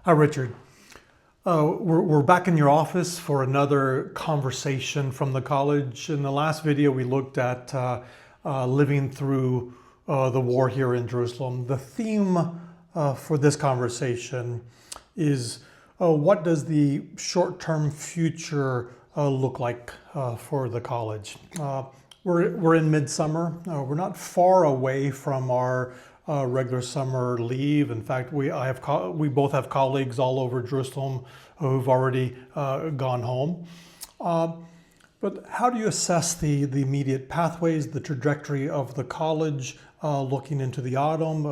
Hi, Richard. We're back in your office for another conversation from the college. In the last video, we looked at living through the war here in Jerusalem. The theme for this conversation is what does the short-term future look like for the college? We're in midsummer. We're not far away from our regular summer leave. In fact, we both have colleagues all over Jerusalem who've already gone home. But how do you assess the immediate pathways, the trajectory of the college looking into the autumn?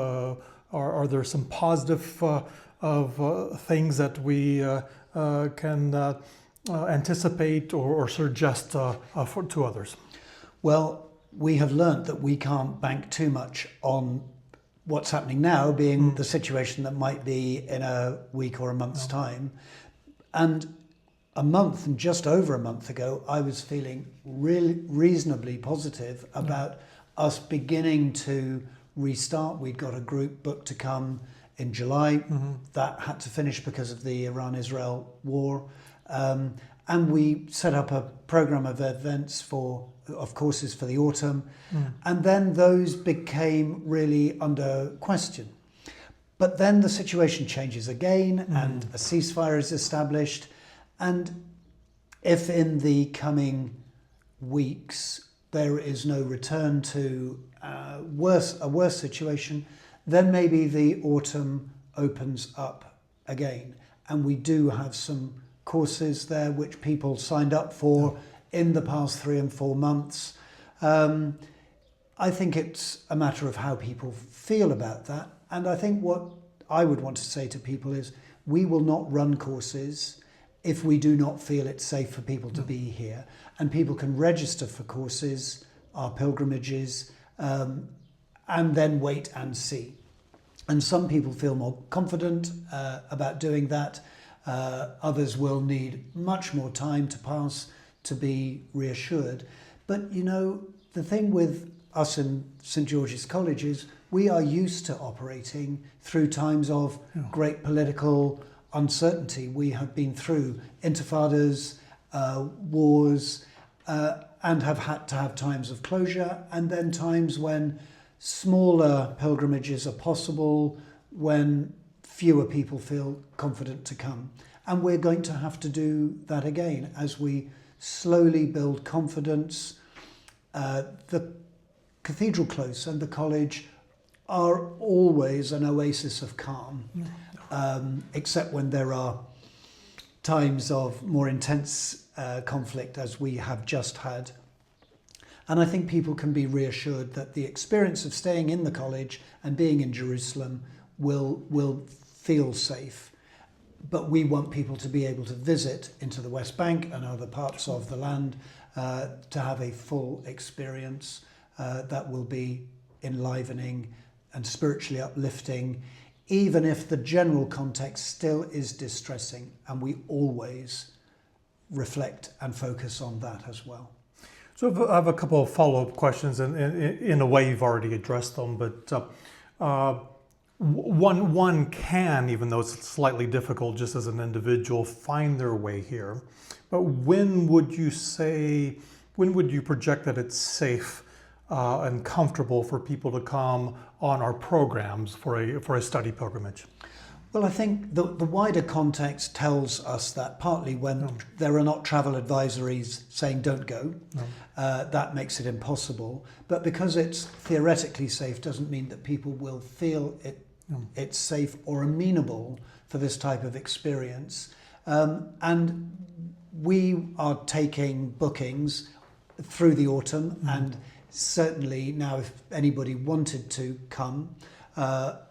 Are there some positive things that we can anticipate or suggest to others? Well, we have learned that we can't bank too much on what's happening now being the situation that might be in a week or a month's time. And just over a month ago, I was feeling really reasonably positive about us beginning to restart. We'd got a group booked to come in July. That had to finish because of the Iran-Israel war. And we set up a program of events of courses for the autumn. And then those became really under question. But then the situation changes again and a ceasefire is established. And if in the coming weeks there is no return to a worse situation, then maybe the autumn opens up again. And we do have some courses there which people signed up for in the past 3 and 4 months. I think it's a matter of how people feel about that. And I think what I would want to say to people is we will not run courses if we do not feel it's safe for people to be here. And people can register for courses, our pilgrimages, and then wait and see. And some people feel more confident about doing that. Others will need much more time to pass to be reassured. But you know, the thing with us in St. George's College is we are used to operating through times of great political uncertainty. We have been through intifadas, wars, and have had to have times of closure, and then times when smaller pilgrimages are possible, when fewer people feel confident to come. And we're going to have to do that again as we slowly build confidence. The Cathedral Close and the college are always an oasis of calm, except when there are times of more intense conflict as we have just had. And I think people can be reassured that the experience of staying in the college and being in Jerusalem will feel safe. But we want people to be able to visit into the West Bank and other parts of the land to have a full experience that will be enlivening and spiritually uplifting, even if the general context still is distressing. And we always reflect and focus on that as well. So I have a couple of follow-up questions, and in a way you've already addressed them, but one can, even though it's slightly difficult just as an individual, find their way here. But when would you project that it's safe and comfortable for people to come on our programs for a study pilgrimage? Well, I think the wider context tells us that partly when there are not travel advisories saying don't go, that makes it impossible. But because it's theoretically safe doesn't mean that people will feel it's safe or amenable for this type of experience. And we are taking bookings through the autumn, and certainly now if anybody wanted to come,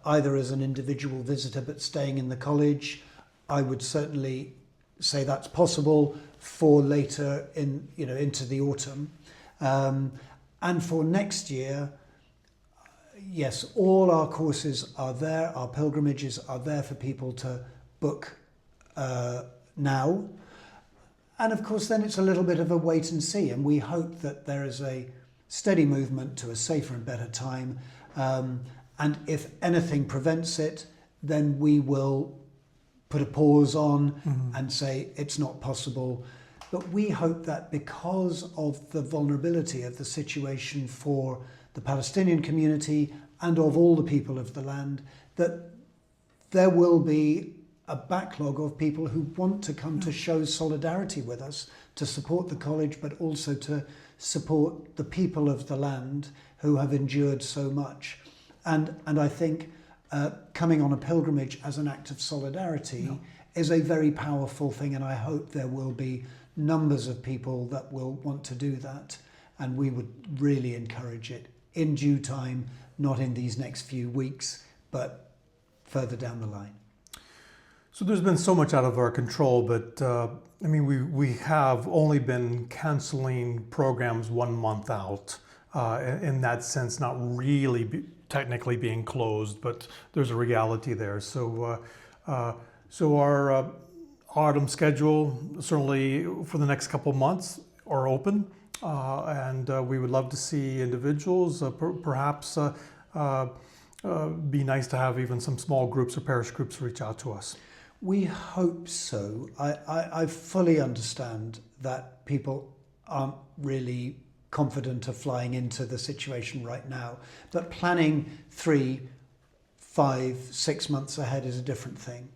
either as an individual visitor but staying in the college, I would certainly say that's possible for later into the autumn. And for next year, yes, all our courses are there, our pilgrimages are there for people to book now. And of course then it's a little bit of a wait and see, and we hope that there is a steady movement to a safer and better time. And if anything prevents it, then we will put a pause on and say it's not possible. But we hope that because of the vulnerability of the situation for the Palestinian community and of all the people of the land, that there will be a backlog of people who want to come to show solidarity with us, to support the college, but also to support the people of the land who have endured so much. And I think coming on a pilgrimage as an act of solidarity is a very powerful thing, and I hope there will be numbers of people that will want to do that, and we would really encourage it in due time, not in these next few weeks, but further down the line. So there's been so much out of our control, but I mean, we have only been canceling programs 1 month out. In that sense, not really technically being closed, but there's a reality there. So our autumn schedule, certainly for the next couple of months, are open, and we would love to see individuals, perhaps be nice to have even some small groups or parish groups reach out to us. We hope so. I fully understand that people aren't really confident of flying into the situation right now, but planning 3, 5, 6 months ahead is a different thing.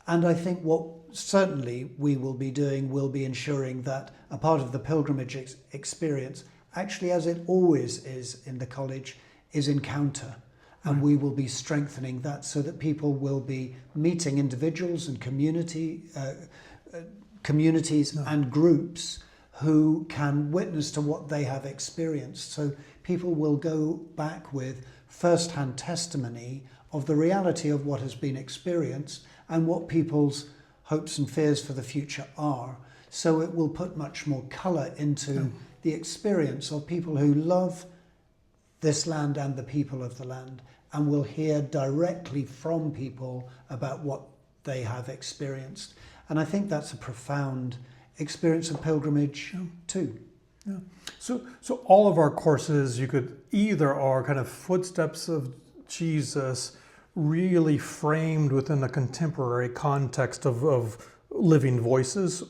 And I think what certainly we will be doing will be ensuring that a part of the pilgrimage experience, actually as it always is in the college, is encounter. And we will be strengthening that so that people will be meeting individuals and communities and groups who can witness to what they have experienced. So people will go back with first-hand testimony of the reality of what has been experienced and what people's hopes and fears for the future are. So it will put much more colour into the experience of people who love this land and the people of the land, and will hear directly from people about what they have experienced. And I think that's a profound experience of pilgrimage too. Yeah. So all of our courses, you could either are kind of footsteps of Jesus, really framed within a contemporary context of living voices,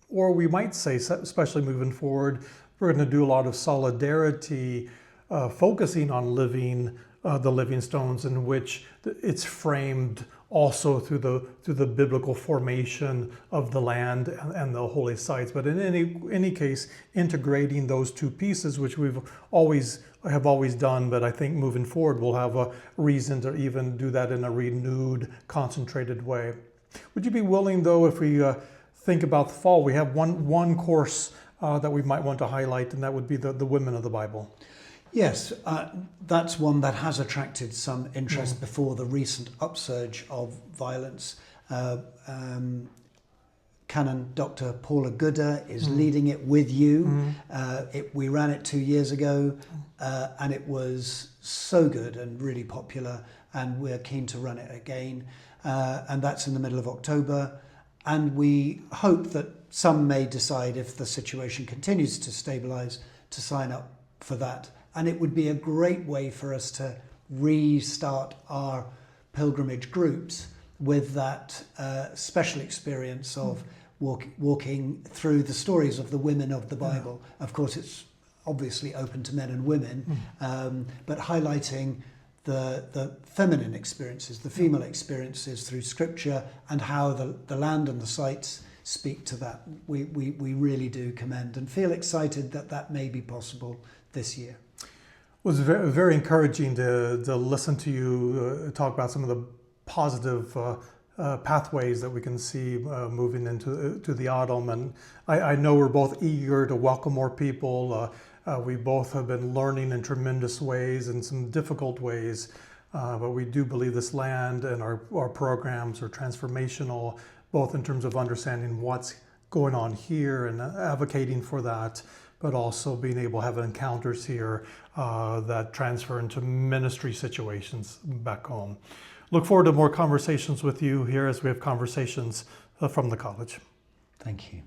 or we might say, especially moving forward, we're going to do a lot of solidarity, focusing on living the living stones, in which it's framed also through the biblical formation of the land and the holy sites. But in any case, integrating those two pieces, which have always done, but I think moving forward we'll have a reason to even do that in a renewed, concentrated way. Would you be willing, though, if we think about the fall, we have one course that we might want to highlight, and that would be the Women of the Bible. Yes, that's one that has attracted some interest before the recent upsurge of violence. Canon Dr. Paula Gooder is leading it with you. We ran it 2 years ago, and it was so good and really popular, and we're keen to run it again. And that's in the middle of October. And we hope that some may decide, if the situation continues to stabilise, to sign up for that. And it would be a great way for us to restart our pilgrimage groups with that special experience of walking through the stories of the women of the Bible. Of course, it's obviously open to men and women, but highlighting the feminine experiences, the female experiences through Scripture, and how the land and the sites speak to that. We really do commend and feel excited that may be possible this year. It was very, very encouraging to listen to you talk about some of the positive pathways that we can see moving into the autumn. And I know we're both eager to welcome more people. We both have been learning in tremendous ways, in some difficult ways, but we do believe this land and our programs are transformational, both in terms of understanding what's going on here and advocating for that, but also being able to have encounters here that transfer into ministry situations back home. Look forward to more conversations with you here as we have conversations from the college. Thank you.